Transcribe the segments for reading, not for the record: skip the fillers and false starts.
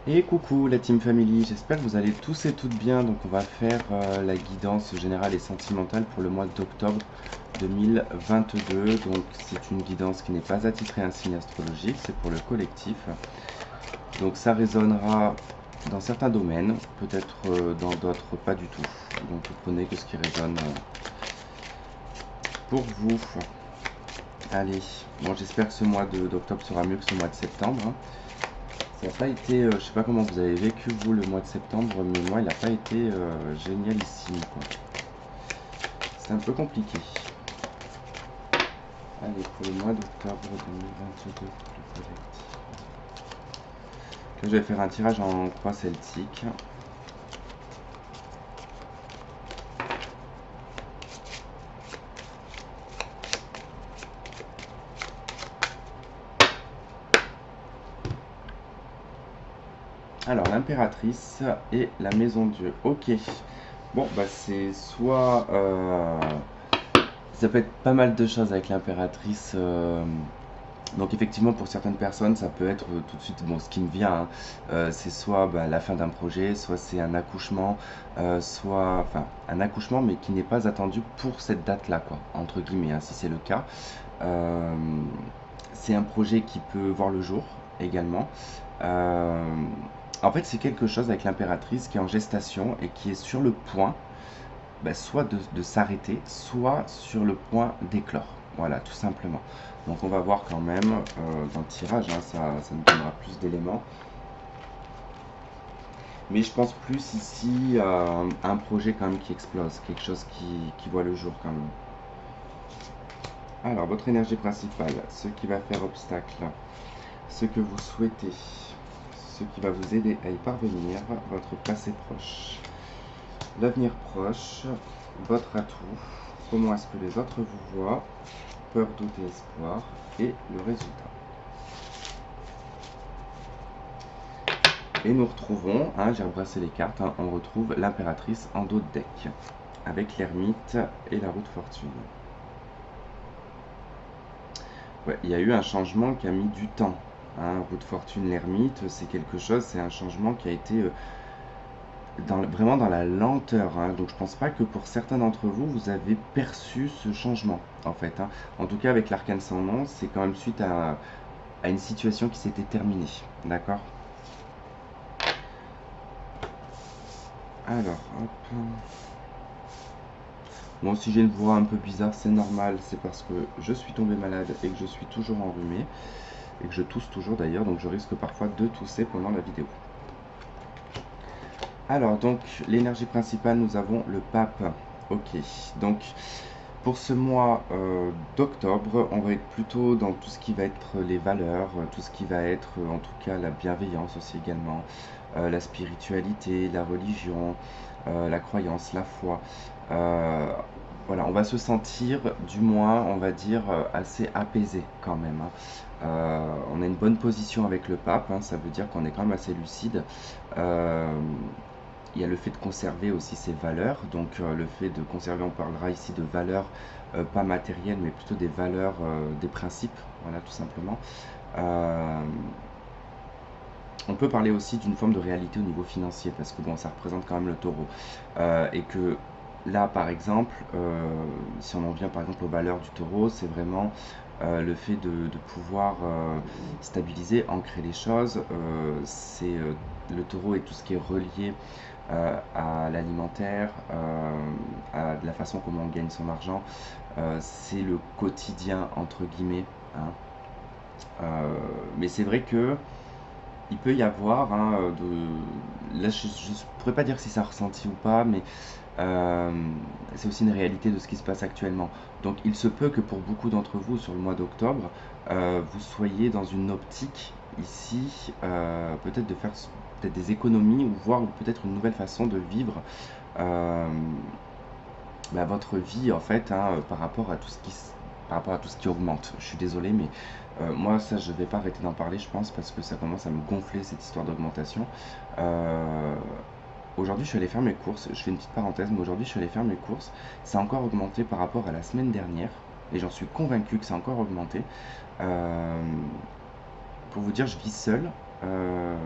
Et coucou la Team Family, j'espère que vous allez tous et toutes bien. Donc on va faire la guidance générale et sentimentale pour le mois d'octobre 2022. Donc c'est une guidance qui n'est pas attitrée à un signe astrologique, c'est pour le collectif. Donc ça résonnera dans certains domaines, peut-être dans d'autres pas du tout. Donc vous prenez que ce qui résonne pour vous. Allez, bon j'espère que ce mois d'octobre sera mieux que ce mois de septembre, hein. Ça n'a pas été, je sais pas comment vous avez vécu vous le mois de septembre, mais moi il n'a pas été génialissime quoi. C'est un peu compliqué. Allez, pour le mois d'octobre 2022, le collectif. Là, je vais faire un tirage en croix celtique. Alors, l'impératrice et la maison Dieu. Ok. Bon, bah c'est soit... ça peut être pas mal de choses avec l'impératrice. Donc effectivement, pour certaines personnes, ça peut être tout de suite, bon, ce qui me vient, hein, c'est soit bah, la fin d'un projet, soit c'est un accouchement, enfin, un accouchement, mais qui n'est pas attendu pour cette date-là, quoi, entre guillemets, hein, si c'est le cas. Euh, c'est un projet qui peut voir le jour également. Euh, En fait, c'est quelque chose avec l'impératrice qui est en gestation et qui est sur le point bah, soit de s'arrêter, soit sur le point d'éclore. Voilà, tout simplement. Donc on va voir quand même dans le tirage, hein, ça nous donnera plus d'éléments. Mais je pense plus ici à un projet quand même qui explose, quelque chose qui voit le jour quand même. Alors, votre énergie principale, ce qui va faire obstacle, ce que vous souhaitez, ce qui va vous aider à y parvenir, votre passé proche, l'avenir proche, votre atout, comment est-ce que les autres vous voient, peur, doute et espoir, et le résultat. Et nous retrouvons, hein, j'ai rebrassé les cartes, hein, on retrouve l'impératrice en dos de deck, avec l'ermite et la roue de fortune. Ouais, il y a eu un changement qui a mis du temps, hein, roue de fortune, l'ermite, c'est quelque chose, c'est un changement qui a été vraiment dans la lenteur, hein. Donc je pense pas que pour certains d'entre vous, vous avez perçu ce changement, en fait, hein. En tout cas, avec l'arcane sans nom, c'est quand même suite à une situation qui s'était terminée, d'accord? Alors, hop. Bon, si j'ai une voix un peu bizarre, c'est normal, c'est parce que je suis tombé malade et que je suis toujours enrhumé, et que je tousse toujours d'ailleurs, donc je risque parfois de tousser pendant la vidéo. Alors, donc, l'énergie principale, nous avons le pape. Ok, donc, pour ce mois d'octobre, on va être plutôt dans tout ce qui va être les valeurs, tout ce qui va être en tout cas la bienveillance aussi également, la spiritualité, la religion, la croyance, la foi. Euh, voilà, on va se sentir, du moins, on va dire, assez apaisé quand même, hein. On a une bonne position avec le pape, hein, ça veut dire qu'on est quand même assez lucide. Euh, il y a le fait de conserver aussi ses valeurs, donc le fait de conserver, on parlera ici de valeurs pas matérielles, mais plutôt des valeurs, des principes, voilà, tout simplement. Euh, on peut parler aussi d'une forme de réalité au niveau financier, parce que bon, ça représente quand même le taureau. Et que là, par exemple, si on en vient par exemple aux valeurs du taureau, c'est vraiment le fait de pouvoir stabiliser, ancrer les choses. Le taureau et tout ce qui est relié à l'alimentaire, à la façon comment on gagne son argent. C'est le quotidien, entre guillemets, hein. Mais c'est vrai que il peut y avoir, hein, là je ne pourrais pas dire si ça ressenti ou pas, mais euh, c'est aussi une réalité de ce qui se passe actuellement. Donc il se peut que pour beaucoup d'entre vous sur le mois d'octobre, vous soyez dans une optique ici, peut-être de faire peut-être des économies ou voir peut-être une nouvelle façon de vivre euh, bah, votre vie en fait, hein, par rapport à tout ce qui augmente. Je suis désolé, mais moi ça je vais pas arrêter d'en parler, je pense, parce que ça commence à me gonfler cette histoire d'augmentation. Euh, Aujourd'hui, je suis allé faire mes courses. Je fais une petite parenthèse, mais aujourd'hui, je suis allé faire mes courses. Ça a encore augmenté par rapport à la semaine dernière. Et j'en suis convaincu que ça a encore augmenté. Euh, pour vous dire, je vis seul. Euh,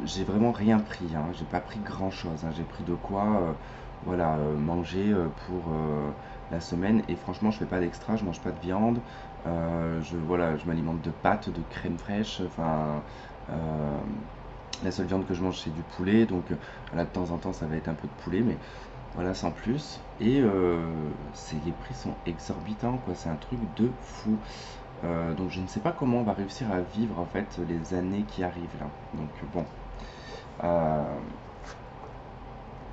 j'ai vraiment rien pris, hein. J'ai pas pris grand-chose, hein. J'ai pris de quoi voilà, manger pour la semaine. Et franchement, je fais pas d'extra, je mange pas de viande. Voilà, je m'alimente de pâtes, de crème fraîche. Enfin, euh, la seule viande que je mange, c'est du poulet. Donc là, de temps en temps, ça va être un peu de poulet, mais voilà, sans plus. Et les prix sont exorbitants, quoi. C'est un truc de fou. Donc je ne sais pas comment on va réussir à vivre en fait les années qui arrivent là. Donc bon, euh,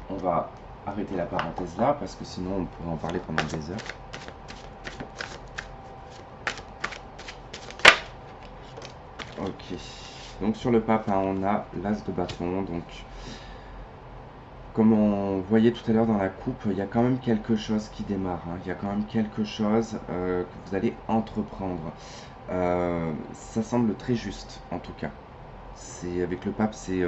on va arrêter la parenthèse là parce que sinon on pourrait en parler pendant des heures. Ok. Donc sur le pape, hein, on a l'as de bâton. Donc comme on voyait tout à l'heure dans la coupe, il y a quand même quelque chose qui démarre, hein. Il y a quand même quelque chose que vous allez entreprendre. Ça semble très juste en tout cas. C'est avec le pape, c'est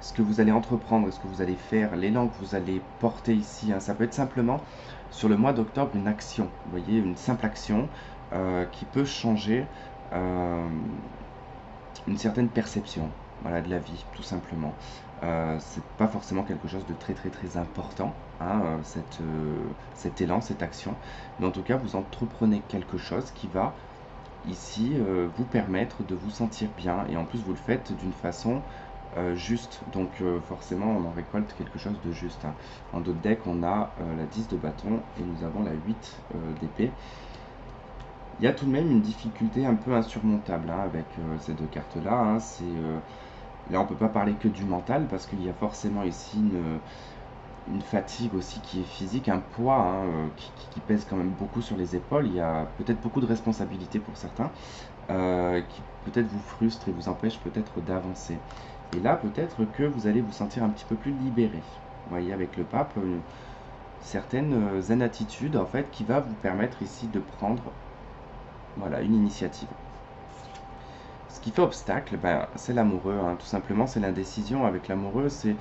ce que vous allez entreprendre, ce que vous allez faire, l'élan que vous allez porter ici, hein. Ça peut être simplement sur le mois d'octobre une action, vous voyez, une simple action qui peut changer une certaine perception, voilà, de la vie, tout simplement. C'est pas forcément quelque chose de très très très important, hein, cet élan, cette action, mais en tout cas, vous entreprenez quelque chose qui va ici vous permettre de vous sentir bien, et en plus vous le faites d'une façon juste, donc forcément on en récolte quelque chose de juste, hein. En d'autres decks on a la 10 de bâton et nous avons la 8 d'épée. Il y a tout de même une difficulté un peu insurmontable, hein, avec ces deux cartes là, hein. Là on peut pas parler que du mental parce qu'il y a forcément ici une fatigue aussi qui est physique, un poids, hein, qui pèse quand même beaucoup sur les épaules. Il y a peut-être beaucoup de responsabilités pour certains, qui peut-être vous frustrent et vous empêchent peut-être d'avancer. Et là, peut-être que vous allez vous sentir un petit peu plus libéré. Vous voyez, avec le pape, une certaine zen attitude, en fait, qui va vous permettre ici de prendre, voilà, une initiative. Ce qui fait obstacle, ben, c'est l'amoureux, hein, tout simplement, c'est l'indécision. Avec l'amoureux, c'est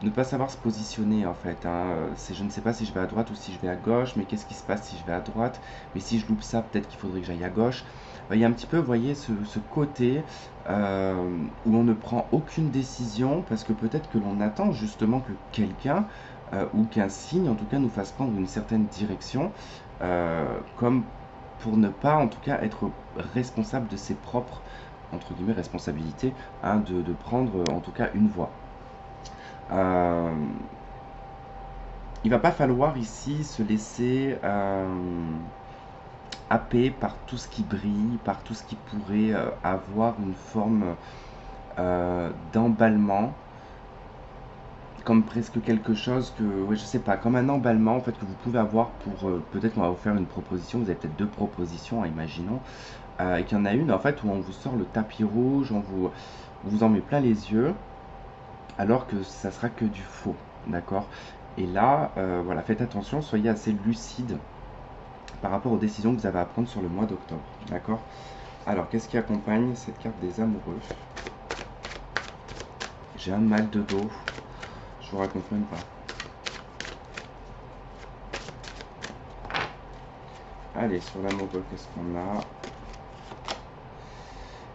ne pas savoir se positionner en fait, hein. C'est je ne sais pas si je vais à droite ou si je vais à gauche, mais qu'est-ce qui se passe si je vais à droite? Mais si je loupe ça, peut-être qu'il faudrait que j'aille à gauche. Il y a un petit peu, vous voyez, ce côté où on ne prend aucune décision parce que peut-être que l'on attend justement que quelqu'un ou qu'un signe en tout cas nous fasse prendre une certaine direction, comme pour ne pas en tout cas être responsable de ses propres entre guillemets responsabilités, hein, de prendre en tout cas une voie. Euh, il va pas falloir ici se laisser happer par tout ce qui brille, par tout ce qui pourrait avoir une forme d'emballement, comme presque quelque chose que, ouais, je sais pas, comme un emballement en fait que vous pouvez avoir pour, peut-être on va vous faire une proposition, vous avez peut-être deux propositions, hein, imaginons, et qu'il y en a une en fait où on vous sort le tapis rouge, on vous en met plein les yeux, alors que ça sera que du faux, d'accord? Et là, voilà, faites attention, soyez assez lucide par rapport aux décisions que vous avez à prendre sur le mois d'octobre, d'accord? Alors, qu'est-ce qui accompagne cette carte des amoureux? J'ai un mal de dos, je vous raconte même pas. Allez, sur l'amoureux, qu'est-ce qu'on a?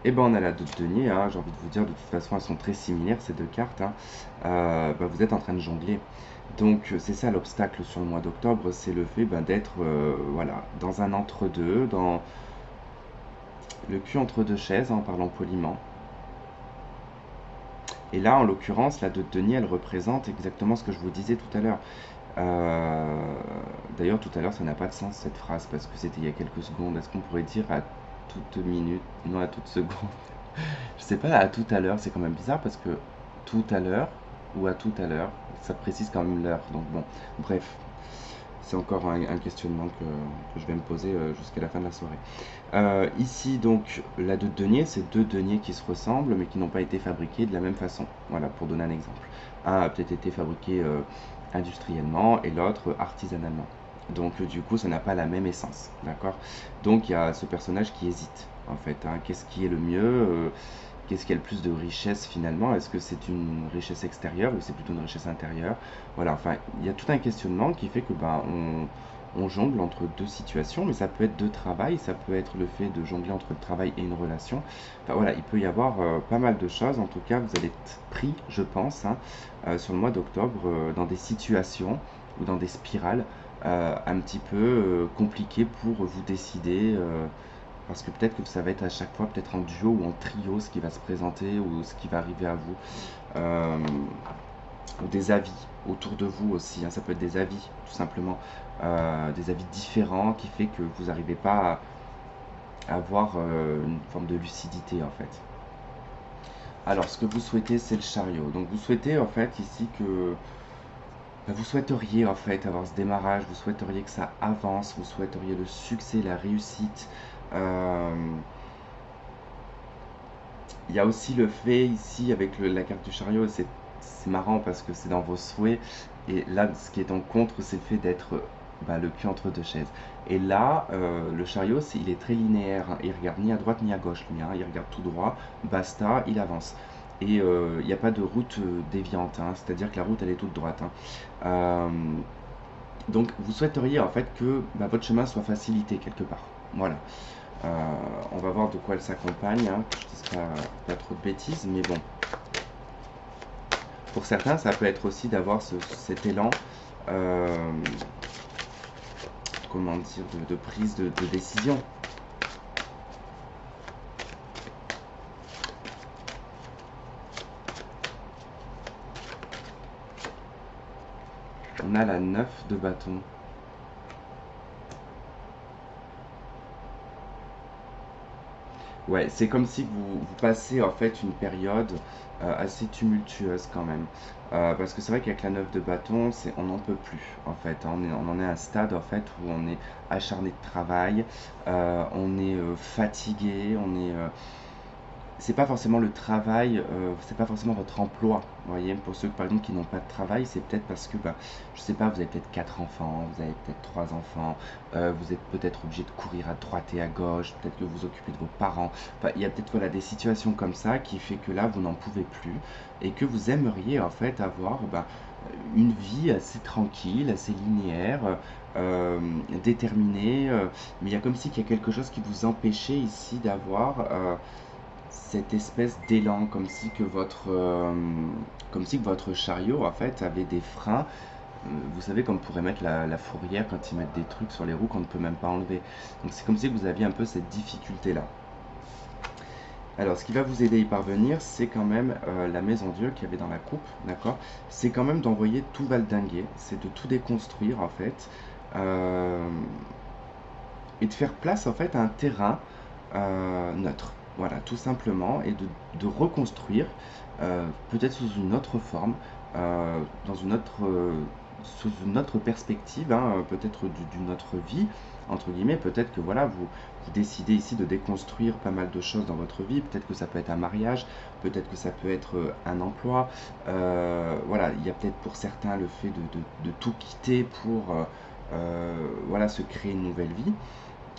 Eh ben, on a la 2 de denier, hein, j'ai envie de vous dire, de toute façon, elles sont très similaires, ces deux cartes, hein. Bah, vous êtes en train de jongler. Donc, c'est ça l'obstacle sur le mois d'octobre, c'est le fait d'être voilà, dans un entre-deux, dans le cul entre deux chaises, hein, en parlant poliment. Et là, en l'occurrence, la 2 de denier, elle représente exactement ce que je vous disais tout à l'heure. D'ailleurs, tout à l'heure, ça n'a pas de sens cette phrase parce que c'était il y a quelques secondes. Est-ce qu'on pourrait dire à toute minute, non à toute seconde? Je sais pas, à tout à l'heure, c'est quand même bizarre parce que tout à l'heure ou à tout à l'heure, ça précise quand même l'heure. Donc bon, bref, c'est encore un questionnement que je vais me poser jusqu'à la fin de la soirée. Ici, donc, la 2 de denier, c'est deux deniers qui se ressemblent mais qui n'ont pas été fabriqués de la même façon. Voilà, pour donner un exemple. Un a peut-être été fabriqué industriellement et l'autre artisanalement. Donc du coup, ça n'a pas la même essence, d'accord? Donc il y a ce personnage qui hésite, en fait, hein. Qu'est-ce qui est le mieux? Qu'est-ce qui a le plus de richesse finalement? Est-ce que c'est une richesse extérieure ou c'est plutôt une richesse intérieure? Voilà, enfin, il y a tout un questionnement qui fait que ben, on jongle entre deux situations, mais ça peut être de travail, ça peut être le fait de jongler entre le travail et une relation. Enfin voilà, il peut y avoir pas mal de choses. En tout cas, vous allez être pris, je pense, hein, sur le mois d'octobre, dans des situations ou dans des spirales un petit peu compliquées pour vous décider. Parce que peut-être que ça va être à chaque fois peut-être en duo ou en trio ce qui va se présenter ou ce qui va arriver à vous. Euh, ou des avis autour de vous aussi, hein. Ça peut être des avis tout simplement, des avis différents qui fait que vous n'arrivez pas à avoir une forme de lucidité en fait. Alors ce que vous souhaitez c'est le chariot. Donc vous souhaitez en fait ici que vous souhaiteriez en fait avoir ce démarrage, vous souhaiteriez que ça avance, vous souhaiteriez le succès, la réussite. Euh, Il y a aussi le fait ici avec la carte du chariot, c'est marrant parce que c'est dans vos souhaits. Et là, ce qui est en contre, c'est le fait d'être le cul entre deux chaises. Et là, le chariot, il est très linéaire, hein. Il regarde ni à droite ni à gauche, lui, hein. Il regarde tout droit, basta, il avance. Et il n'y a pas de route déviante, hein. C'est-à-dire que la route, elle est toute droite, hein. Euh, donc, vous souhaiteriez en fait que votre chemin soit facilité quelque part. Voilà. On va voir de quoi elle s'accompagne, hein, que je dise pas trop de bêtises, mais bon. Pour certains, ça peut être aussi d'avoir cet élan, euh, comment dire, de prise de décision. On a la 9 de bâton. Ouais, c'est comme si vous passez en fait une période assez tumultueuse quand même. Parce que c'est vrai qu'avec la 9 de bâton, on n'en peut plus en fait, hein. On en est à un stade en fait où on est acharné de travail, on est fatigué, c'est pas forcément le travail, c'est pas forcément votre emploi. Vous voyez, pour ceux par exemple qui n'ont pas de travail, c'est peut-être parce que, je sais pas, vous avez peut-être quatre enfants, vous avez peut-être trois enfants, vous êtes peut-être obligé de courir à droite et à gauche, peut-être que vous occupez de vos parents. Enfin, il y a peut-être voilà, des situations comme ça qui fait que là, vous n'en pouvez plus et que vous aimeriez en fait avoir une vie assez tranquille, assez linéaire, déterminée, mais il y a comme si qu'il y a quelque chose qui vous empêchait ici d'avoir cette espèce d'élan, comme si que votre chariot en fait avait des freins. Vous savez, comme pourrait mettre la fourrière quand ils mettent des trucs sur les roues qu'on ne peut même pas enlever. Donc c'est comme si vous aviez un peu cette difficulté-là. Alors, ce qui va vous aider à y parvenir, c'est quand même la maison Dieu qu'il y avait dans la coupe, d'accord? C'est quand même d'envoyer tout valdinguer, c'est de tout déconstruire en fait, euh, et de faire place en fait à un terrain neutre. Voilà, tout simplement, et de reconstruire, peut-être sous une autre forme, dans sous une autre perspective, hein, peut-être d'une autre vie, entre guillemets. Peut-être que voilà, vous décidez ici de déconstruire pas mal de choses dans votre vie. Peut-être que ça peut être un mariage, peut-être que ça peut être un emploi. Voilà, il y a peut-être pour certains le fait de tout quitter pour voilà, se créer une nouvelle vie.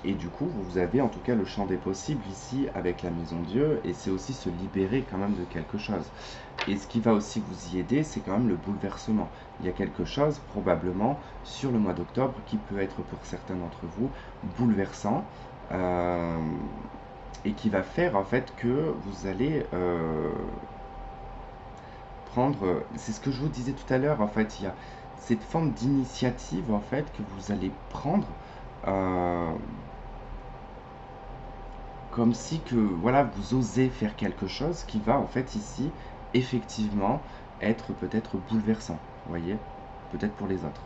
Et du coup, vous avez en tout cas le champ des possibles ici avec la Maison Dieu, et c'est aussi se libérer quand même de quelque chose. Et ce qui va aussi vous y aider, c'est quand même le bouleversement. Il y a quelque chose probablement sur le mois d'octobre qui peut être pour certains d'entre vous bouleversant, euh, et qui va faire en fait que vous allez prendre, c'est ce que je vous disais tout à l'heure, en fait, il y a cette forme d'initiative en fait que vous allez prendre. euh, Comme si que voilà, vous osez faire quelque chose qui va en fait ici effectivement être peut-être bouleversant, vous voyez, peut-être pour les autres.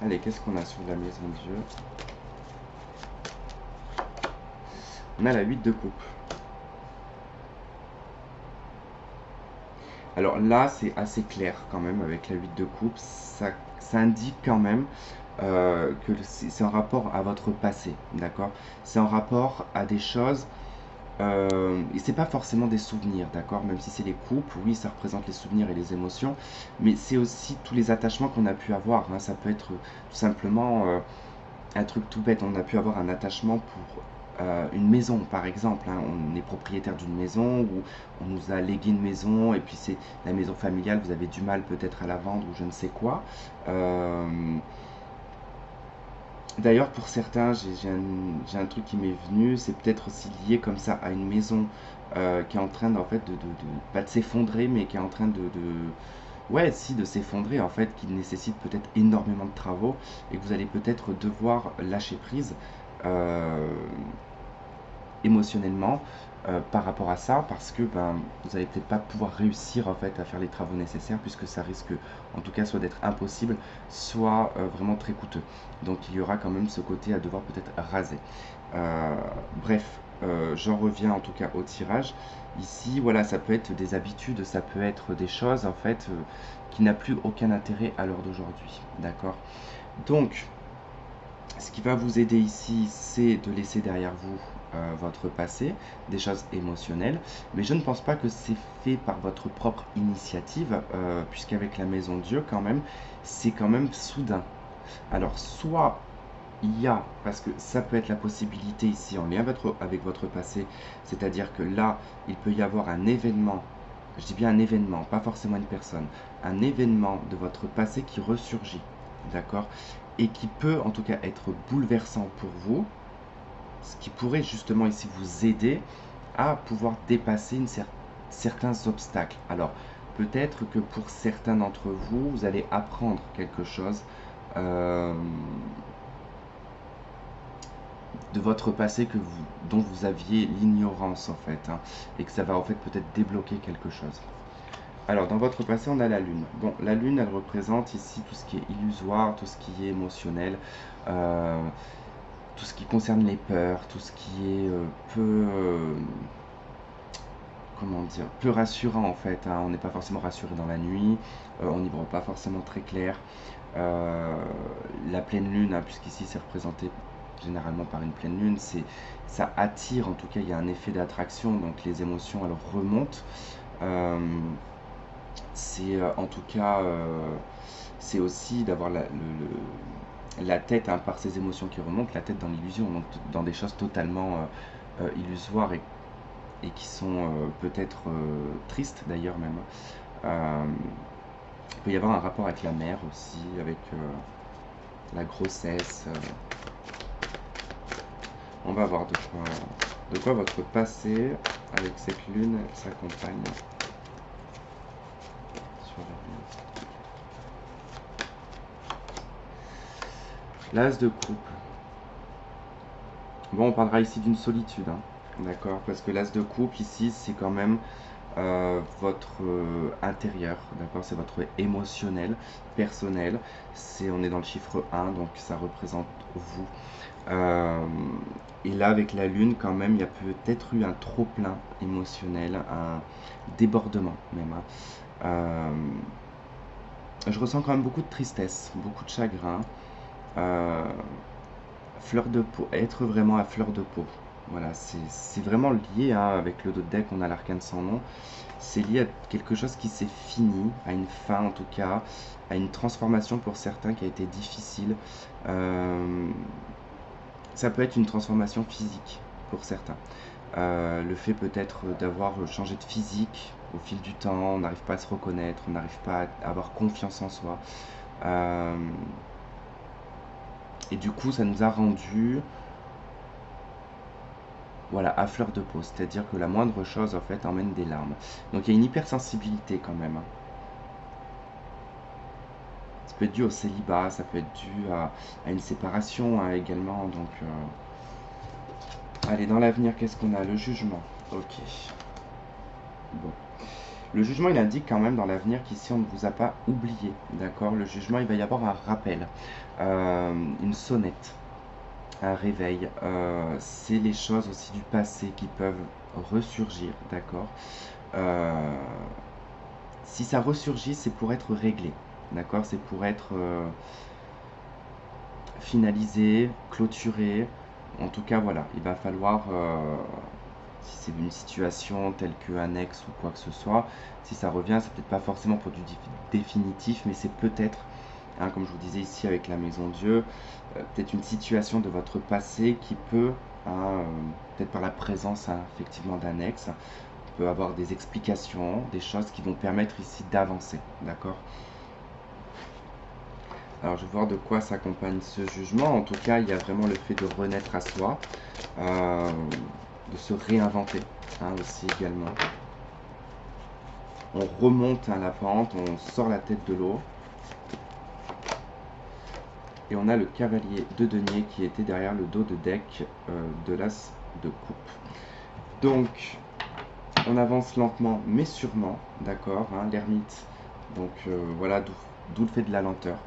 Allez, qu'est-ce qu'on a sur la maison Dieu? On a la 8 de coupe. Alors là, c'est assez clair quand même avec la 8 de coupe. Ça indique quand même que c'est en rapport à votre passé, d'accord? C'est en rapport à des choses. Et c'est pas forcément des souvenirs, d'accord? Même si c'est les coupes, oui, ça représente les souvenirs et les émotions, mais c'est aussi tous les attachements qu'on a pu avoir, hein. Ça peut être tout simplement un truc tout bête. On a pu avoir un attachement pour une maison par exemple, hein. On est propriétaire d'une maison ou on nous a légué une maison et puis c'est la maison familiale, vous avez du mal peut-être à la vendre ou je ne sais quoi. Euh, D'ailleurs, pour certains, j'ai un truc qui m'est venu, c'est peut-être aussi lié comme ça à une maison qui est en train en fait pas de s'effondrer, mais qui est en train ouais, si, de s'effondrer en fait, qui nécessite peut-être énormément de travaux et que vous allez peut-être devoir lâcher prise euh, émotionnellement par rapport à ça, parce que ben, vous n'allez peut-être pas pouvoir réussir en fait à faire les travaux nécessaires, puisque ça risque en tout cas soit d'être impossible, soit vraiment très coûteux. Donc il y aura quand même ce côté à devoir peut-être raser. Euh, Bref, j'en reviens en tout cas au tirage. Ici, voilà, ça peut être des habitudes, ça peut être des choses en fait qui n'a plus aucun intérêt à l'heure d'aujourd'hui. D'accord? Donc, ce qui va vous aider ici, c'est de laisser derrière vous votre passé, des choses émotionnelles, mais je ne pense pas que c'est fait par votre propre initiative, puisqu'avec la Maison Dieu, quand même, c'est quand même soudain. Alors, soit il y a, parce que ça peut être la possibilité ici en lien avec votre passé, c'est-à-dire que là, il peut y avoir un événement, je dis bien un événement, pas forcément une personne, un événement de votre passé qui ressurgit, d'accord? Et qui peut en tout cas être bouleversant pour vous, ce qui pourrait justement ici vous aider à pouvoir dépasser certains obstacles. Alors, peut-être que pour certains d'entre vous, vous allez apprendre quelque chose euh, de votre passé dont vous aviez l'ignorance en fait, hein, et que ça va en fait peut-être débloquer quelque chose. Alors, dans votre passé, on a la Lune. Bon, la Lune, elle représente ici tout ce qui est illusoire, tout ce qui est émotionnel, euh, tout ce qui concerne les peurs, tout ce qui est comment dire, peu rassurant en fait, hein. On n'est pas forcément rassuré dans la nuit, on n'y voit pas forcément très clair. Euh, la pleine lune, hein, puisqu'ici c'est représenté généralement par une pleine lune, ça attire, en tout cas il y a un effet d'attraction, donc les émotions elles remontent. Euh, c'est en tout cas, c'est aussi d'avoir la tête, hein, par ces émotions qui remontent, la tête dans l'illusion, donc dans des choses totalement illusoires et qui sont peut-être tristes d'ailleurs même. Euh, il peut y avoir un rapport avec la mer aussi, avec la grossesse. On va voir de quoi votre passé avec cette lune s'accompagne sur l'avenir. L'as de coupe. Bon, on parlera ici d'une solitude, hein, d'accord? Parce que l'as de coupe ici, c'est quand même votre intérieur, d'accord? C'est votre émotionnel, personnel. On est dans le chiffre 1, donc ça représente vous. Euh, et là, avec la lune, quand même, il y a peut-être eu un trop-plein émotionnel, un débordement même, hein. Euh, je ressens quand même beaucoup de tristesse, beaucoup de chagrin. Euh, Fleur de peau, être vraiment à fleur de peau. Voilà, c'est vraiment lié, hein, avec le dos de deck, on a l'arcane sans nom. C'est lié à quelque chose qui s'est fini, à une fin en tout cas, à une transformation pour certains qui a été difficile. Euh, Ça peut être une transformation physique pour certains. Le fait peut-être d'avoir changé de physique au fil du temps, on n'arrive pas à se reconnaître, on n'arrive pas à avoir confiance en soi. Euh, et du coup, ça nous a rendu, voilà, à fleur de peau. C'est-à-dire que la moindre chose, en fait, emmène des larmes. Donc il y a une hypersensibilité quand même, hein. Ça peut être dû au célibat, ça peut être dû à une séparation, hein, également. Donc, allez, dans l'avenir, qu'est-ce qu'on a? Le jugement. Ok. Bon. Le jugement, il indique quand même dans l'avenir qu'ici, on ne vous a pas oublié. D'accord? Le jugement, il va y avoir un rappel, une sonnette, un réveil. C'est les choses aussi du passé qui peuvent ressurgir. D'accord? Euh, Si ça ressurgit, c'est pour être réglé. D'accord? C'est pour être finalisé, clôturé. En tout cas, voilà, il va falloir, si c'est une situation telle qu'un ex ou quoi que ce soit, si ça revient, c'est peut-être pas forcément pour du définitif, mais c'est peut-être, comme je vous disais ici avec la Maison Dieu, peut-être une situation de votre passé qui peut hein, peut-être par la présence hein, effectivement d'un ex. On peut avoir des explications, des choses qui vont permettre ici d'avancer, d'accord? Alors, je vais voir de quoi s'accompagne ce jugement. En tout cas, il y a vraiment le fait de renaître à soi, euh, de se réinventer hein, aussi également. On remonte à la pente, on sort la tête de l'eau. Et on a le cavalier de denier qui était derrière le dos de deck de l'as de coupe. Donc, on avance lentement mais sûrement, d'accord, hein, l'ermite. Donc voilà, d'où le fait de la lenteur.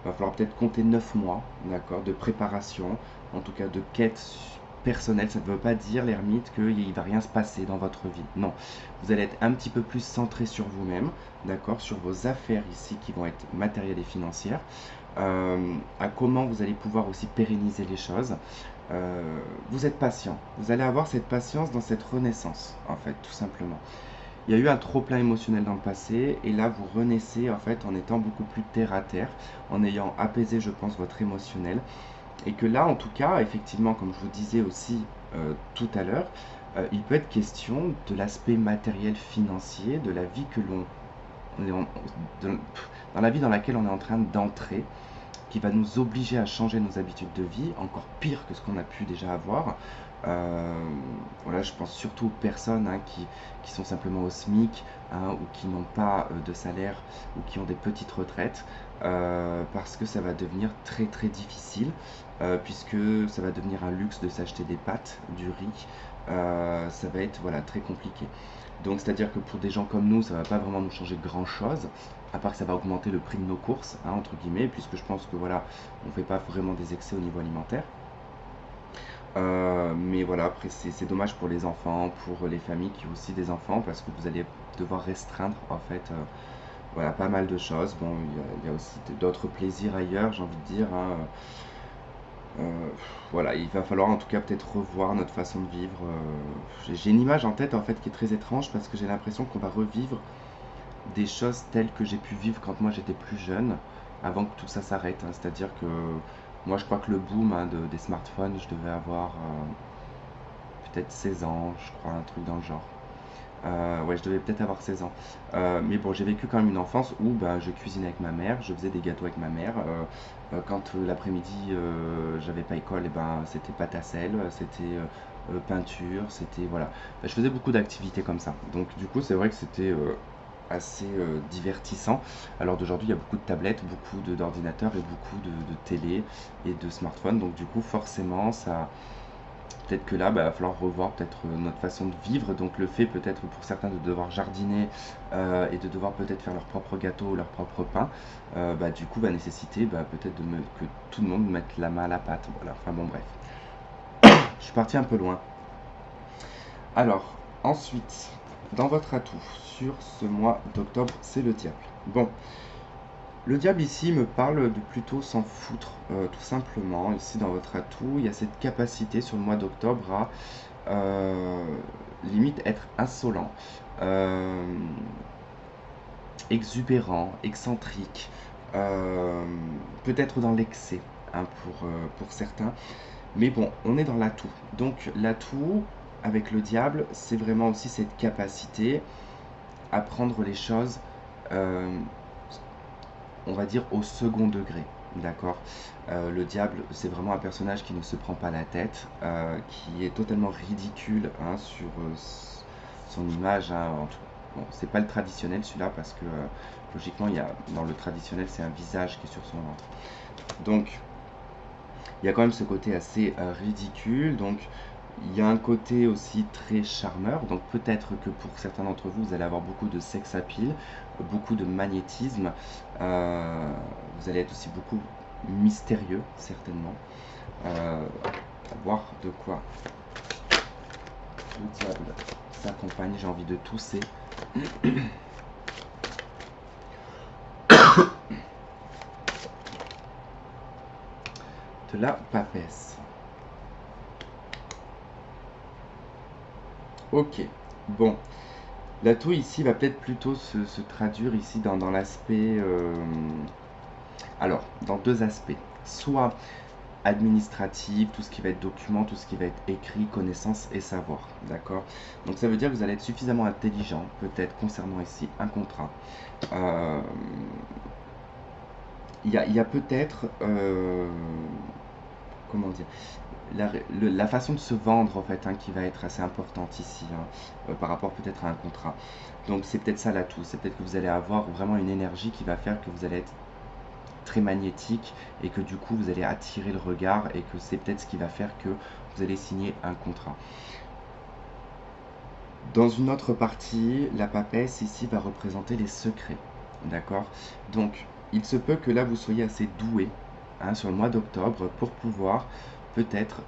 Il va falloir peut-être compter 9 mois, d'accord, de préparation, en tout cas de quête personnelle. Ça ne veut pas dire, l'ermite, qu'il ne va rien se passer dans votre vie. Non, vous allez être un petit peu plus centré sur vous-même, d'accord, sur vos affaires ici qui vont être matérielles et financières, à comment vous allez pouvoir aussi pérenniser les choses. Vous êtes patient. Vous allez avoir cette patience dans cette renaissance, en fait, tout simplement. Il y a eu un trop-plein émotionnel dans le passé, et là, vous renaissez, en fait, en étant beaucoup plus terre à terre, en ayant apaisé, je pense, votre émotionnel. Et que là, en tout cas, effectivement, comme je vous disais aussi tout à l'heure, il peut être question de l'aspect matériel financier, de la vie que dans la vie dans laquelle on est en train d'entrer, qui va nous obliger à changer nos habitudes de vie, encore pire que ce qu'on a pu déjà avoir. Euh, voilà, je pense surtout aux personnes hein, qui sont simplement au SMIC hein, ou qui n'ont pas de salaire ou qui ont des petites retraites, parce que ça va devenir très très difficile, puisque ça va devenir un luxe de s'acheter des pâtes, du riz, ça va être voilà, très compliqué. Donc c'est-à-dire que pour des gens comme nous, ça ne va pas vraiment nous changer grand-chose, à part que ça va augmenter le prix de nos courses, hein, entre guillemets, puisque je pense que voilà, on ne fait pas vraiment des excès au niveau alimentaire. Mais voilà, après c'est dommage pour les enfants, pour les familles qui ont aussi des enfants, parce que vous allez devoir restreindre en fait voilà, pas mal de choses. Bon, il y a aussi d'autres plaisirs ailleurs, j'ai envie de dire, hein. Voilà, il va falloir en tout cas peut-être revoir notre façon de vivre. J'ai une image en tête en fait qui est très étrange parce que j'ai l'impression qu'on va revivre des choses telles que j'ai pu vivre quand moi j'étais plus jeune, avant que tout ça s'arrête, hein. C'est-à-dire que moi je crois que le boom hein, des smartphones, je devais avoir peut-être 16 ans, je crois, un truc dans le genre. Ouais, je devais peut-être avoir 16 ans. Mais bon, j'ai vécu quand même une enfance où ben, je cuisinais avec ma mère, je faisais des gâteaux avec ma mère. Quand l'après-midi, j'avais pas école, et ben, c'était pâte à sel, c'était peinture, c'était voilà. Ben, je faisais beaucoup d'activités comme ça. Donc du coup, c'est vrai que c'était assez divertissant. Alors d'aujourd'hui, il y a beaucoup de tablettes, beaucoup d'ordinateurs et beaucoup de télé et de smartphones. Donc du coup, forcément, ça, peut-être que là, bah, il va falloir revoir peut-être notre façon de vivre. Donc le fait peut-être pour certains de devoir jardiner et de devoir peut-être faire leur propre gâteau, leur propre pain, bah, du coup va nécessiter bah, peut-être que tout le monde mette la main à la pâte. Voilà. Enfin bon bref. Je suis parti un peu loin. Alors, ensuite, dans votre atout sur ce mois d'octobre, c'est le diable. Bon, le diable ici me parle de plutôt s'en foutre, tout simplement. Ici dans votre atout, il y a cette capacité sur le mois d'octobre à limite être insolent, euh, exubérant, excentrique, peut-être dans l'excès hein, pour certains. Mais bon, on est dans l'atout. Donc l'atout avec le diable, c'est vraiment aussi cette capacité à prendre les choses, euh, on va dire, au second degré. D'accord. Le diable, c'est vraiment un personnage qui ne se prend pas la tête, qui est totalement ridicule hein, sur son image. Hein, bon, c'est pas le traditionnel celui-là parce que logiquement, dans le traditionnel, c'est un visage qui est sur son ventre. Donc, il y a quand même ce côté assez ridicule. Donc, il y a un côté aussi très charmeur. Donc, peut-être que pour certains d'entre vous, vous allez avoir beaucoup de sex appeal, beaucoup de magnétisme. Vous allez être aussi beaucoup mystérieux, certainement. Voir de quoi le diable s'accompagne. J'ai envie de tousser. De la papesse. Ok, bon. L'atout ici va peut-être plutôt se traduire ici dans l'aspect... alors, dans deux aspects. Soit administrative, tout ce qui va être document, tout ce qui va être écrit, connaissance et savoir, d'accord? Donc ça veut dire que vous allez être suffisamment intelligent, peut-être concernant ici un contrat. Euh, il y a peut-être, comment dire, la façon de se vendre en fait, hein, qui va être assez importante ici, hein, par rapport peut-être à un contrat. Donc c'est peut-être ça l'atout, c'est peut-être que vous allez avoir vraiment une énergie qui va faire que vous allez être très magnétique et que du coup vous allez attirer le regard et que c'est peut-être ce qui va faire que vous allez signer un contrat. Dans une autre partie, la papesse ici va représenter les secrets, d'accord? Donc il se peut que là vous soyez assez doué, hein, sur le mois d'octobre pour pouvoir peut-être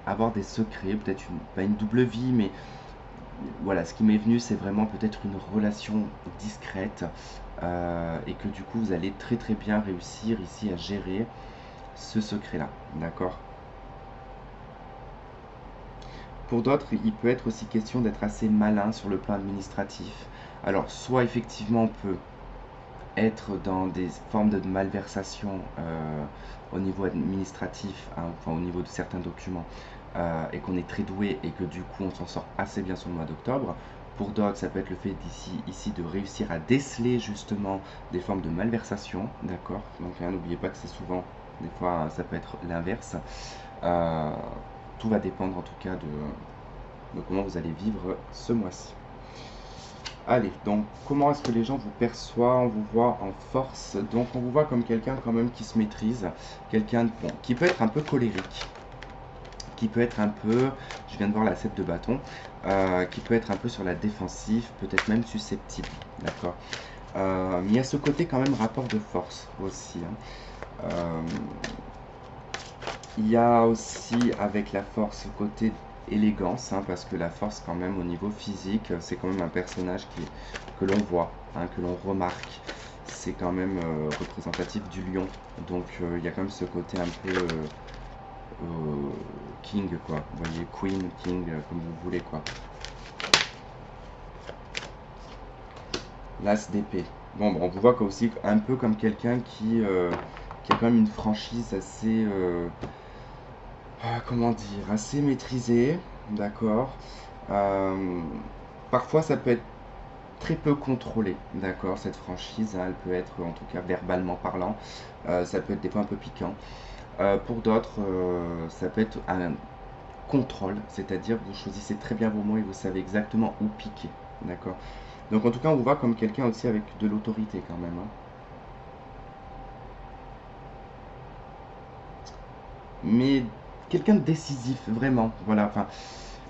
avoir des secrets, peut-être pas une double vie, mais voilà, ce qui m'est venu, c'est vraiment peut-être une relation discrète, et que du coup, vous allez très très bien réussir ici à gérer ce secret-là, d'accord? Pour d'autres, il peut être aussi question d'être assez malin sur le plan administratif. Alors, soit effectivement, on peut être dans des formes de malversation au niveau administratif, hein, enfin au niveau de certains documents, et qu'on est très doué et que du coup on s'en sort assez bien sur le mois d'octobre. Pour d'autres, ça peut être le fait ici de réussir à déceler justement des formes de malversation, d'accord? Donc hein, n'oubliez pas que c'est souvent, des fois, ça peut être l'inverse. Euh, Tout va dépendre en tout cas de comment vous allez vivre ce mois-ci. Allez, donc comment est-ce que les gens vous perçoivent, on vous voit en force? Donc on vous voit comme quelqu'un quand même qui se maîtrise, quelqu'un bon, qui peut être un peu colérique, qui peut être un peu, je viens de voir la 7 de bâton, qui peut être un peu sur la défensive, peut-être même susceptible, d'accord? Mais il y a ce côté quand même rapport de force aussi, hein. Il y a aussi avec la force ce côté élégance, hein, parce que la force quand même au niveau physique, c'est quand même un personnage que l'on voit, hein, que l'on remarque. C'est quand même représentatif du lion. Donc il y a quand même ce côté un peu king, quoi. Vous voyez, queen, king, comme vous voulez, quoi. L'as d'épée. Bon, on vous voit aussi un peu comme quelqu'un qui a quand même une franchise assez... comment dire, assez maîtrisée, d'accord. Euh, Parfois, ça peut être très peu contrôlé, d'accord, cette franchise, hein, elle peut être, en tout cas verbalement parlant, ça peut être des fois un peu piquant. Pour d'autres, ça peut être un contrôle, c'est-à-dire que vous choisissez très bien vos mots et vous savez exactement où piquer, d'accord. Donc en tout cas, on vous voit comme quelqu'un aussi avec de l'autorité quand même, hein. Mais quelqu'un de décisif, vraiment, voilà, enfin,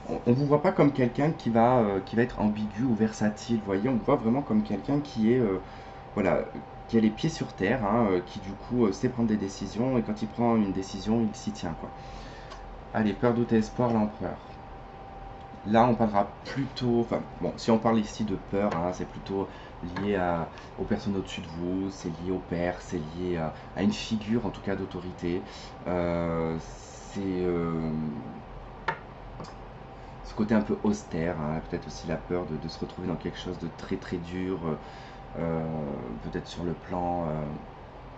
on ne vous voit pas comme quelqu'un qui va être ambigu ou versatile, vous voyez, on vous voit vraiment comme quelqu'un qui est, voilà, qui a les pieds sur terre, hein, qui du coup sait prendre des décisions, et quand il prend une décision, il s'y tient, quoi. Allez, peur, doute et espoir, l'empereur. Là, on parlera plutôt, enfin, bon, si on parle ici de peur, hein, c'est plutôt lié aux personnes au-dessus de vous, c'est lié au père, c'est lié à une figure, en tout cas, d'autorité. C'est ce côté un peu austère, hein, peut-être aussi la peur de se retrouver dans quelque chose de très très dur, euh, peut-être sur le plan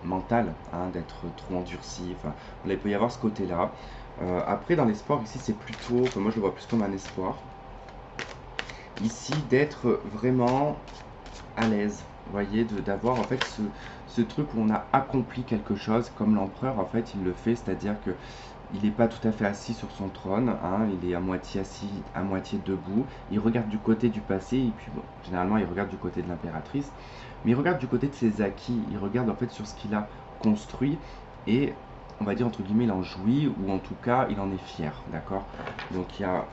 mental, hein, d'être trop endurci. Enfin, là, il peut y avoir ce côté-là. Après, dans les sports, ici, c'est plutôt, enfin, moi je le vois plus comme un espoir. Ici, d'être vraiment à l'aise, vous voyez, d'avoir en fait ce truc où on a accompli quelque chose, comme l'empereur, en fait, il le fait, c'est-à-dire que il n'est pas tout à fait assis sur son trône, hein, il est à moitié assis, à moitié debout. Il regarde du côté du passé, et puis bon, généralement il regarde du côté de l'impératrice, mais il regarde du côté de ses acquis, il regarde en fait sur ce qu'il a construit, et on va dire entre guillemets il en jouit, ou en tout cas il en est fier, d'accord. Donc il y a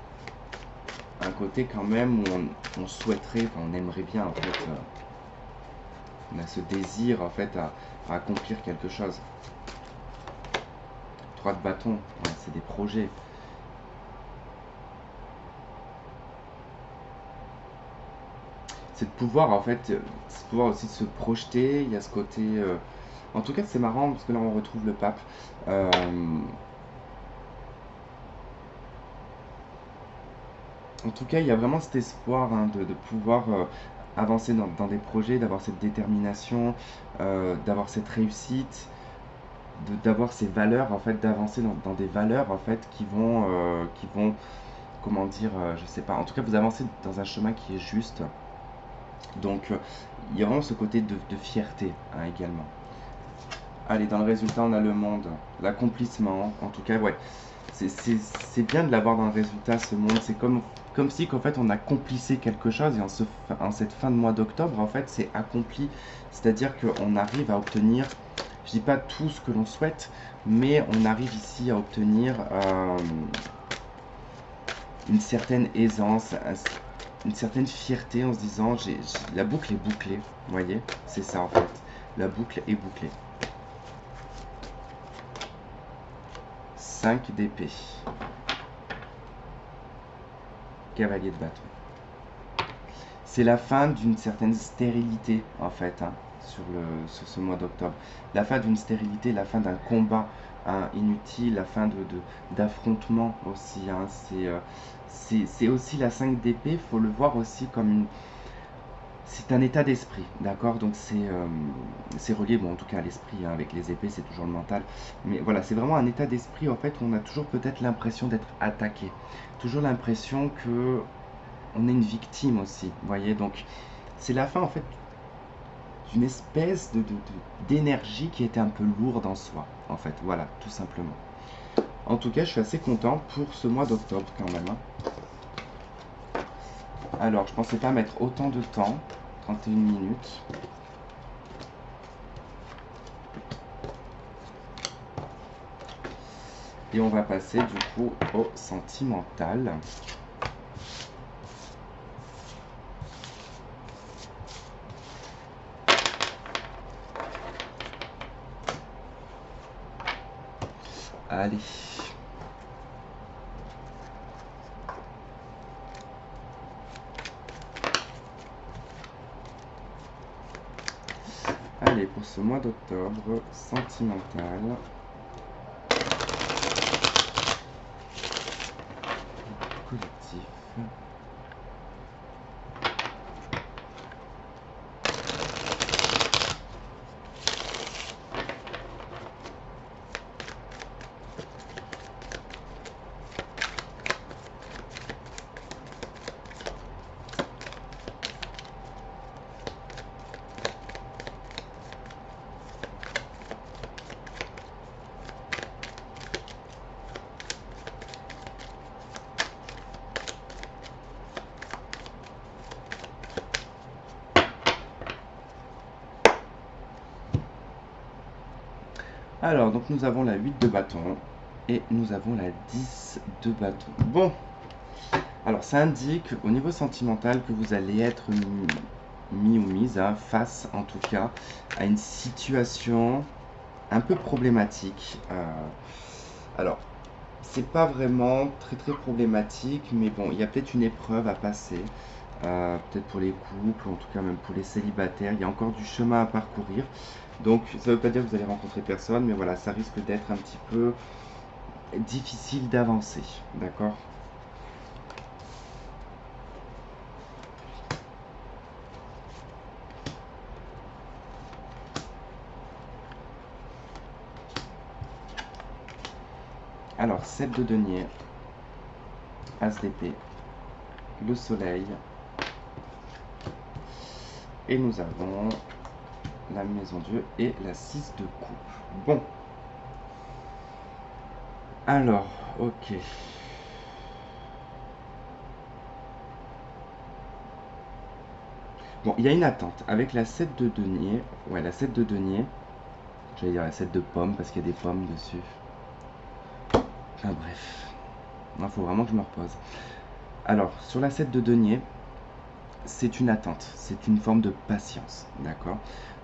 un côté quand même où on souhaiterait, enfin, on aimerait bien en fait, on a ce désir en fait à accomplir quelque chose. 3 de bâton, ouais, c'est des projets. C'est de pouvoir en fait, c'est de pouvoir aussi se projeter. Il y a ce côté, en tout cas c'est marrant parce que là on retrouve le pape. Euh, En tout cas il y a vraiment cet espoir, hein, de pouvoir avancer dans des projets, d'avoir cette détermination, d'avoir cette réussite, d'avoir ces valeurs, en fait, d'avancer dans des valeurs, en fait, qui vont, comment dire, je sais pas, en tout cas, vous avancez dans un chemin qui est juste. Donc, il y a vraiment ce côté de fierté, hein, également. Allez, dans le résultat, on a le monde, l'accomplissement, en tout cas, ouais. C'est bien de l'avoir dans le résultat, ce monde. C'est comme si qu'en fait on accomplissait quelque chose et en cette fin de mois d'octobre, en fait, c'est accompli. C'est-à-dire qu'on arrive à obtenir, je dis pas tout ce que l'on souhaite, mais on arrive ici à obtenir une certaine aisance, une certaine fierté en se disant la boucle est bouclée. Vous voyez, c'est ça en fait. La boucle est bouclée. 5 d'épée. Cavalier de bâton. C'est la fin d'une certaine stérilité, en fait, hein, sur ce mois d'octobre. La fin d'une stérilité, la fin d'un combat, hein, inutile, la fin d'affrontement aussi. Hein. C'est aussi la 5 d'épée, il faut le voir aussi comme une... C'est un état d'esprit, d'accord? Donc c'est relié, bon, en tout cas à l'esprit, hein, avec les épées, c'est toujours le mental. Mais voilà, c'est vraiment un état d'esprit, en fait, où on a toujours peut-être l'impression d'être attaqué. Toujours l'impression que on est une victime aussi, vous voyez, donc c'est la fin en fait d'une espèce d'énergie qui était un peu lourde en soi, en fait, voilà, tout simplement. En tout cas, je suis assez content pour ce mois d'octobre quand même. Hein. Alors, je pensais pas mettre autant de temps, 31 minutes. Et on va passer du coup au sentimental. Allez. Allez, pour ce mois d'octobre, sentimental. Collectif. Alors, donc nous avons la 8 de bâton et nous avons la 10 de bâton. Bon, alors ça indique au niveau sentimental que vous allez être mis ou mise face, en tout cas, à une situation un peu problématique. Alors, c'est pas vraiment très problématique, mais bon, il y a peut-être une épreuve à passer. Peut-être pour les couples, en tout cas même pour les célibataires, il y a encore du chemin à parcourir. Donc ça ne veut pas dire que vous allez rencontrer personne, mais voilà, ça risque d'être un petit peu difficile d'avancer, d'accord? Alors, 7 de denier, As d'épée, le soleil, et nous avons la maison Dieu et la 6 de coupe. Bon. Alors, ok. Bon, il y a une attente. Avec la 7 de denier, ouais, la 7 de denier, j'allais dire la 7 de pommes parce qu'il y a des pommes dessus. Enfin bref. Il faut vraiment que je me repose. Alors, sur la 7 de denier, c'est une attente, c'est une forme de patience, d'accord?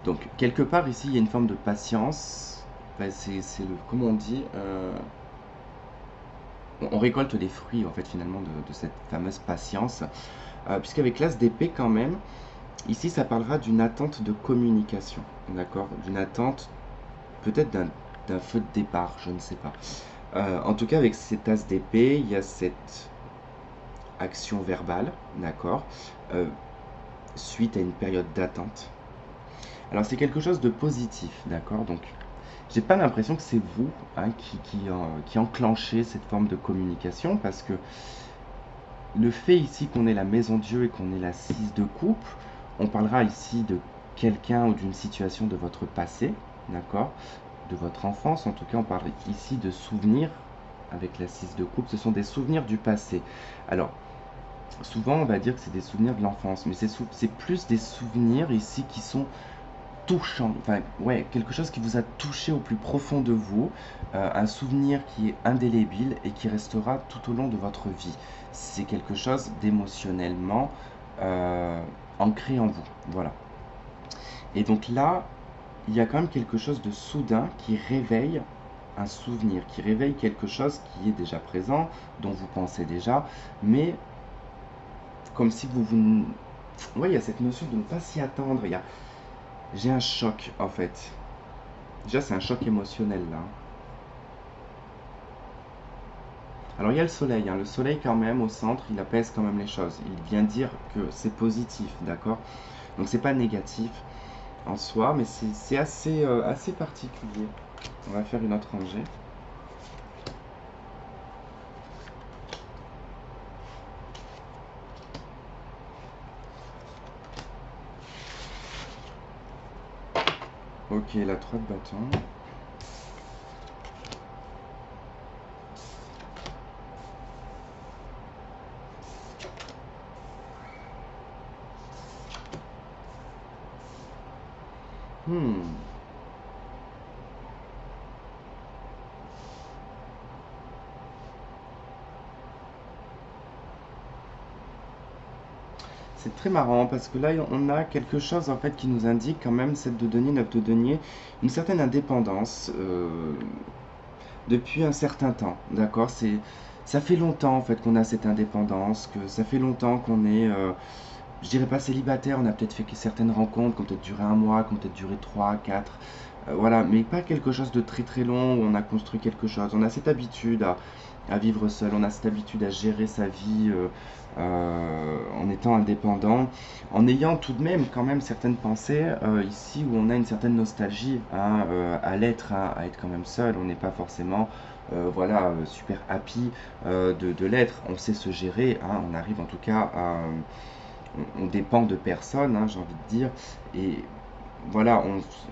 Donc, quelque part ici, il y a une forme de patience. Ben, c'est le, comment on dit, on récolte les fruits, en fait, finalement, de cette fameuse patience. Puisqu'avec l'As d'épée, quand même, ici, ça parlera d'une attente de communication, d'accord? D'une attente, peut-être d'un feu de départ, je ne sais pas. En tout cas, avec cet As d'épée, il y a cette action verbale, d'accord, suite à une période d'attente. Alors c'est quelque chose de positif, d'accord, donc j'ai pas l'impression que c'est vous, hein, qui enclenchez cette forme de communication, parce que le fait ici qu'on ait la maison Dieu et qu'on ait la 6 de coupe, on parlera ici de quelqu'un ou d'une situation de votre passé, d'accord? De votre enfance, en tout cas, on parle ici de souvenirs avec la 6 de coupe, ce sont des souvenirs du passé. Alors, souvent, on va dire que c'est des souvenirs de l'enfance, mais c'est plus des souvenirs ici qui sont touchants, enfin, ouais, quelque chose qui vous a touché au plus profond de vous, un souvenir qui est indélébile et qui restera tout au long de votre vie. C'est quelque chose d'émotionnellement euh, ancré en vous, voilà. Et donc là, il y a quand même quelque chose de soudain qui réveille un souvenir, qui réveille quelque chose qui est déjà présent, dont vous pensez déjà, mais comme si vous... Ouais, il y a cette notion de ne pas s'y attendre. J'ai un choc, en fait. Déjà, c'est un choc émotionnel, là. Alors, il y a le soleil, hein. Le soleil, quand même, au centre, il apaise quand même les choses. Il vient dire que c'est positif, d'accord? Donc, c'est pas négatif en soi, mais c'est assez, assez particulier. On va faire une autre rangée. Ok, la 3 de bâton. Hmm. C'est très marrant parce que là, on a quelque chose en fait qui nous indique quand même cette de denier, 9 de denier, une certaine indépendance depuis un certain temps. D'accord? Ça fait longtemps en fait qu'on a cette indépendance, que ça fait longtemps qu'on est, je dirais pas célibataire, on a peut-être fait certaines rencontres qui ont peut-être duré un mois, qui ont peut-être duré 3, 4, voilà, mais pas quelque chose de très très long où on a construit quelque chose. On a cette habitude à vivre seul, on a cette habitude à gérer sa vie en étant indépendant, en ayant tout de même quand même certaines pensées ici où on a une certaine nostalgie hein, à l'être, hein, à être quand même seul. On n'est pas forcément voilà, super happy de l'être. On sait se gérer, hein, on arrive en tout cas à on dépend de personne, hein, j'ai envie de dire. Et voilà,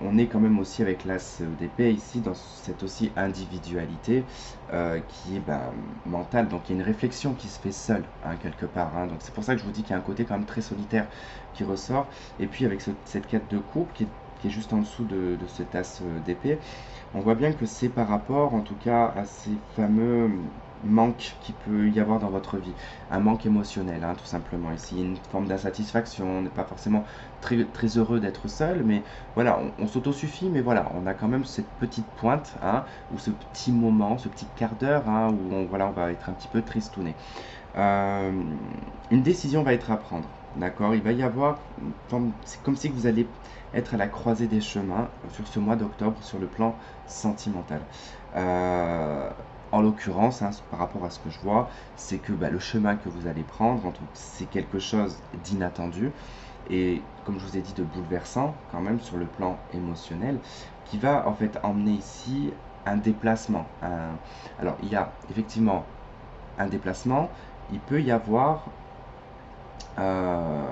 on est quand même aussi avec l'as d'épée ici dans cette aussi individualité qui est ben, mentale. Donc il y a une réflexion qui se fait seule, hein, quelque part. Hein. Donc c'est pour ça que je vous dis qu'il y a un côté quand même très solitaire qui ressort. Et puis avec cette quête de couple qui est juste en dessous de cet as d'épée, on voit bien que c'est par rapport, en tout cas, à ces fameux manques qu'il peut y avoir dans votre vie. Un manque émotionnel, hein, tout simplement. Ici, une forme d'insatisfaction. On n'est pas forcément très, très heureux d'être seul, mais voilà, on s'autosuffit, mais voilà, on a quand même cette petite pointe, hein, ou ce petit moment, ce petit quart d'heure, hein, où voilà, on va être un petit peu tristouné. Euh, une décision va être à prendre. D'accord? Il va y avoir, c'est comme si vous allez être à la croisée des chemins sur ce mois d'octobre sur le plan sentimental. Euh, En l'occurrence, hein, par rapport à ce que je vois, c'est que bah, le chemin que vous allez prendre, c'est quelque chose d'inattendu et, comme je vous ai dit, de bouleversant quand même sur le plan émotionnel, qui va en fait emmener ici un déplacement. Alors, il y a effectivement un déplacement, il peut y avoir euh,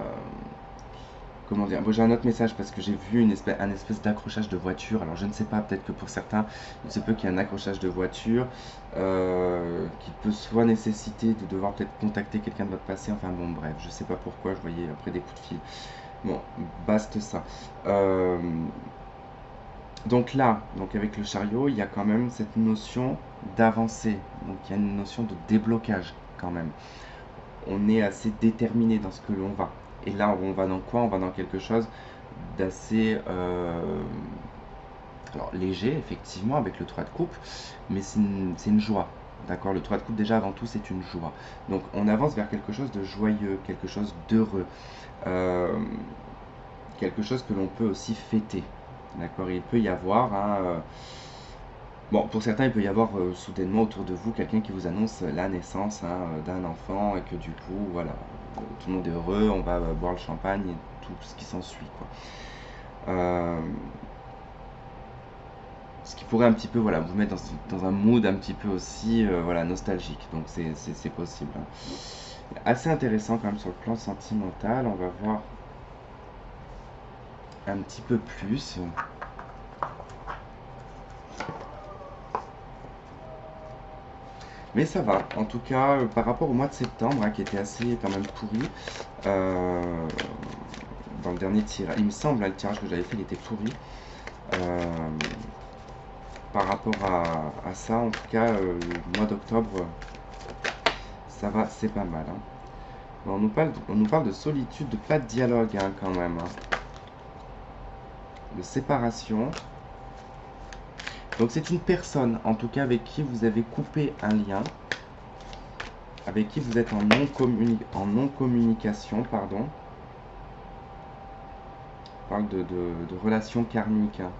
comment dire, bon, j'ai un autre message parce que j'ai vu un espèce d'accrochage de voiture. Alors je ne sais pas, peut-être que pour certains, il se peut qu'il y ait un accrochage de voiture qui peut soit nécessiter de devoir peut-être contacter quelqu'un de votre passé. Enfin bon, bref, je ne sais pas pourquoi, je voyais après des coups de fil. Bon, baste ça. Euh, donc là, donc avec le chariot, il y a quand même cette notion d'avancée. Donc il y a une notion de déblocage quand même. On est assez déterminé dans ce que l'on va. Et là, on va dans quoi? On va dans quelque chose d'assez alors léger, effectivement, avec le 3 de coupe, mais c'est une joie. D'accord? Le 3 de coupe, déjà, avant tout, c'est une joie. Donc, on avance vers quelque chose de joyeux, quelque chose d'heureux, euh, quelque chose que l'on peut aussi fêter. D'accord? Il peut y avoir bon, pour certains, il peut y avoir soudainement autour de vous quelqu'un qui vous annonce la naissance hein, d'un enfant et que du coup, voilà, tout le monde est heureux, on va boire le champagne et tout ce qui s'ensuit, quoi. Euh, ce qui pourrait un petit peu voilà, vous mettre dans un mood un petit peu aussi voilà, nostalgique. Donc c'est possible, hein. Assez intéressant quand même sur le plan sentimental. On va voir un petit peu plus. Mais ça va, en tout cas, par rapport au mois de septembre, hein, qui était assez quand même pourri, euh, dans le dernier tirage, il me semble, hein, le tirage que j'avais fait, il était pourri. Euh, Par rapport à ça, en tout cas, le mois d'octobre, ça va, c'est pas mal, hein. On nous parle de solitude, de pas de dialogue, hein, quand même, hein, de séparation. Donc c'est une personne, en tout cas, avec qui vous avez coupé un lien, avec qui vous êtes en non-communication, pardon. On parle de relations karmiques, hein.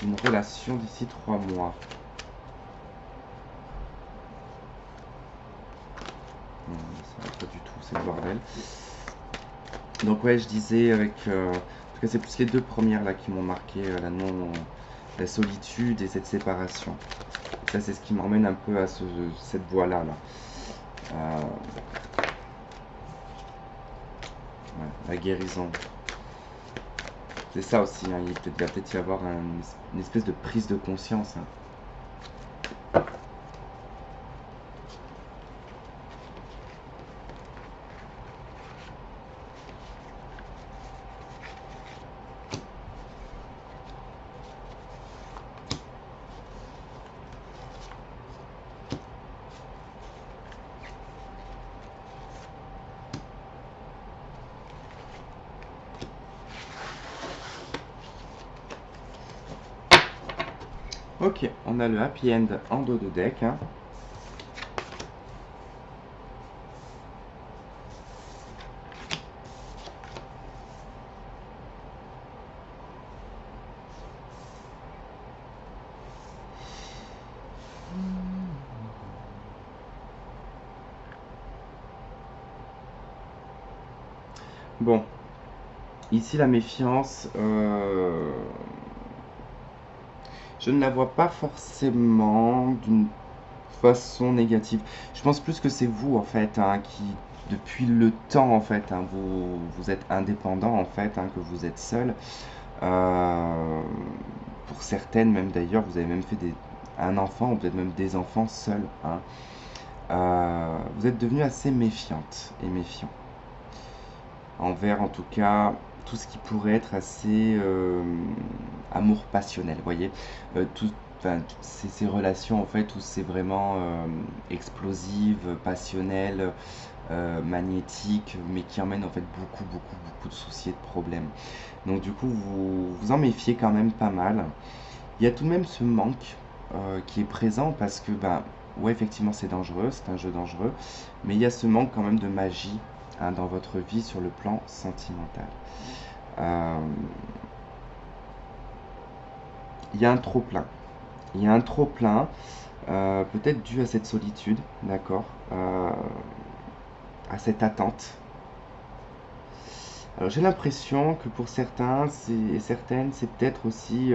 Une relation d'ici 3 mois. Non, ça va pas du tout, c'est le bordel. Donc ouais, je disais avec... en tout cas, c'est plus les deux premières là qui m'ont marqué, la solitude et cette séparation. Ça, c'est ce qui m'emmène un peu à cette voie-là. Là. Euh, ouais, la guérison. C'est ça aussi, hein, il va peut-être y avoir une espèce de prise de conscience, hein. Ok, on a le happy end en dos de deck, hein. Bon, ici la méfiance, je ne la vois pas forcément d'une façon négative. Je pense plus que c'est vous en fait, hein, qui depuis le temps en fait, hein, vous êtes indépendant en fait, hein, que vous êtes seul. Euh, pour certaines même d'ailleurs, vous avez même fait un enfant ou peut-être même des enfants seuls, hein. Vous êtes devenu assez méfiante et méfiant envers en tout cas tout ce qui pourrait être assez amour passionnel, vous voyez. Enfin, toutes ces relations en fait où c'est vraiment explosive, passionnel, magnétique, mais qui emmène en fait beaucoup de soucis et de problèmes. Donc du coup, vous en méfiez quand même pas mal. Il y a tout de même ce manque qui est présent parce que, ben, ouais, effectivement, c'est dangereux, c'est un jeu dangereux, mais il y a ce manque quand même de magie, hein, dans votre vie sur le plan sentimental. Euh, il y a un trop-plein. Il y a un trop-plein, peut-être dû à cette solitude, d'accord, à cette attente. Alors j'ai l'impression que pour certains et certaines, c'est peut-être aussi,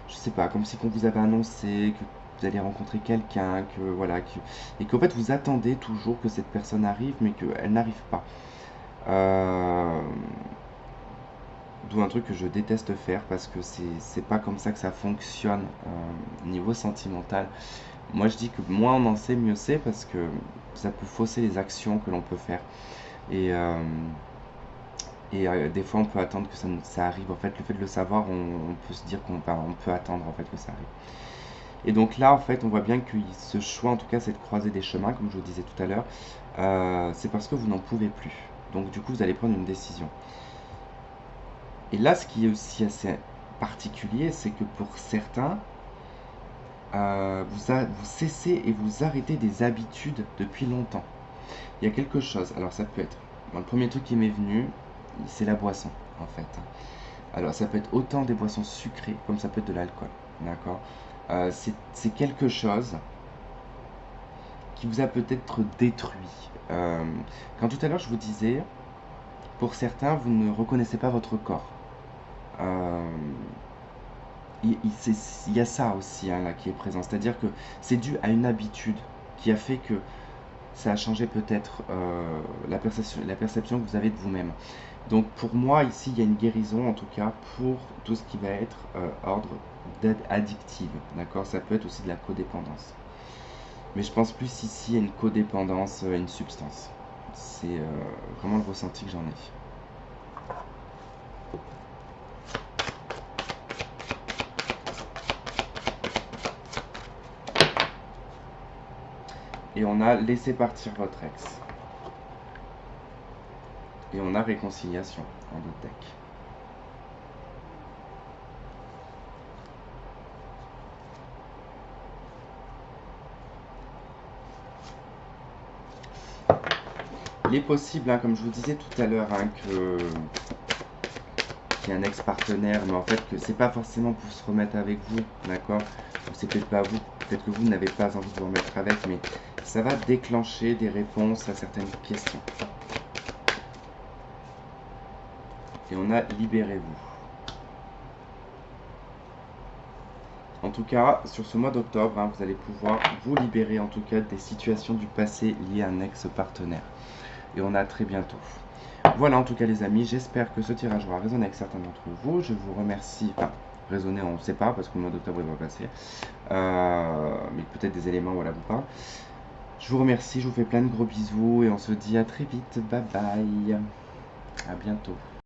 je sais pas, comme si on vous avait annoncé que vous allez rencontrer quelqu'un, que voilà, et qu'en fait vous attendez toujours que cette personne arrive, mais qu'elle n'arrive pas. Euh, D'où un truc que je déteste faire parce que c'est pas comme ça que ça fonctionne niveau sentimental. Moi je dis que moins on en sait, mieux c'est parce que ça peut fausser les actions que l'on peut faire. Et, des fois on peut attendre que ça arrive. En fait, le fait de le savoir, on peut se dire on peut attendre en fait que ça arrive. Et donc là, en fait, on voit bien que ce choix, en tout cas, cette croisée des chemins, comme je vous disais tout à l'heure, c'est parce que vous n'en pouvez plus. Donc du coup, vous allez prendre une décision. Et là, ce qui est aussi assez particulier, c'est que pour certains, vous cessez et vous arrêtez des habitudes depuis longtemps. Il y a quelque chose. Alors ça peut être, le premier truc qui m'est venu, c'est la boisson, en fait. Alors ça peut être autant des boissons sucrées comme ça peut être de l'alcool. D'accord. C'est quelque chose qui vous a peut-être détruit. Quand tout à l'heure je vous disais, pour certains, vous ne reconnaissez pas votre corps. il y a ça aussi hein, là qui est présent. C'est-à-dire que c'est dû à une habitude qui a fait que ça a changé peut-être la perception que vous avez de vous-même. Donc pour moi, ici, il y a une guérison, en tout cas, pour tout ce qui va être ordre d'aide addictive. D'accord? Ça peut être aussi de la codépendance. Mais je pense plus ici à une codépendance à une substance. C'est vraiment le ressenti que j'en ai. Et on a laissé partir votre ex. Et on a réconciliation en d'autres decks. Il est possible, hein, comme je vous disais tout à l'heure, hein, qu'il y ait un ex-partenaire, mais en fait que c'est pas forcément pour se remettre avec vous, d'accord? Ou c'est peut-être pas vous, peut-être que vous n'avez pas envie de vous remettre avec, mais ça va déclencher des réponses à certaines questions. Et on a libérez-vous. En tout cas, sur ce mois d'octobre, hein, vous allez pouvoir vous libérer en tout cas des situations du passé liées à un ex-partenaire. Et on a très bientôt. Voilà en tout cas les amis, j'espère que ce tirage aura résonné avec certains d'entre vous. Je vous remercie, enfin résonner on ne sait pas parce que le mois d'octobre il va passer, mais peut-être des éléments voilà vous parlent. Je vous remercie, je vous fais plein de gros bisous et on se dit à très vite, bye bye, à bientôt.